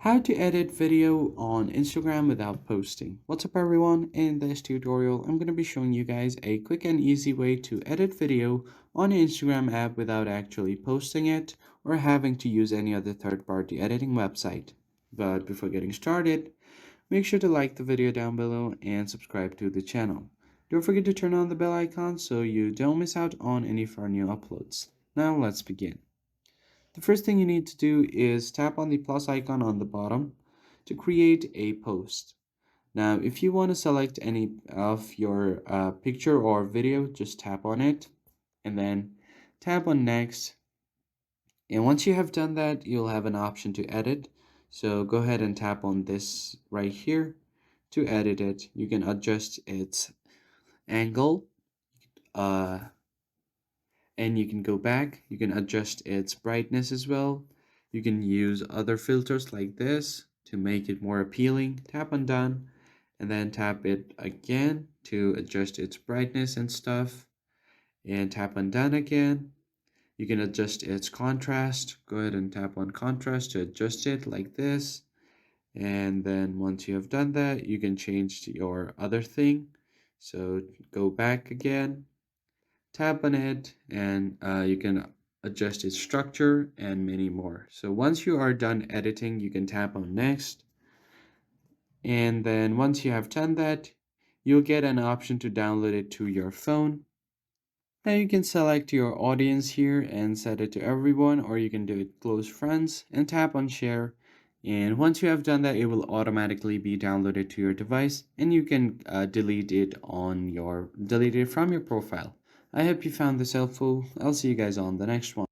How to edit video on Instagram without posting. What's up everyone? In this tutorial, I'm going to be showing you guys a quick and easy way to edit video on an Instagram app without actually posting it or having to use any other third-party editing website. But before getting started, make sure to like the video down below and subscribe to the channel. Don't forget to turn on the bell icon so you don't miss out on any of our new uploads. Now let's begin. The first thing you need to do is tap on the plus icon on the bottom to create a post. Now, if you want to select any of your picture or video, just tap on it and then tap on next. And once you have done that, you'll have an option to edit. So go ahead and tap on this right here to edit it. You can adjust its angle, and you can go back. You can adjust its brightness as well. You can use other filters like this to make it more appealing. Tap on done and then tap it again to adjust its brightness and stuff, and tap on done again. You can adjust its contrast. Go ahead and tap on contrast to adjust it like this, and then once you have done that, you can change to your other thing. So go back again, tap on it, and you can adjust its structure and many more. So once you are done editing, you can tap on next, and then once you have done that, you'll get an option to download it to your phone. Now you can select your audience here and set it to everyone, or you can do it close friends and tap on share. And once you have done that, it will automatically be downloaded to your device, and you can delete it from your profile. I hope you found this helpful. I'll see you guys on the next one.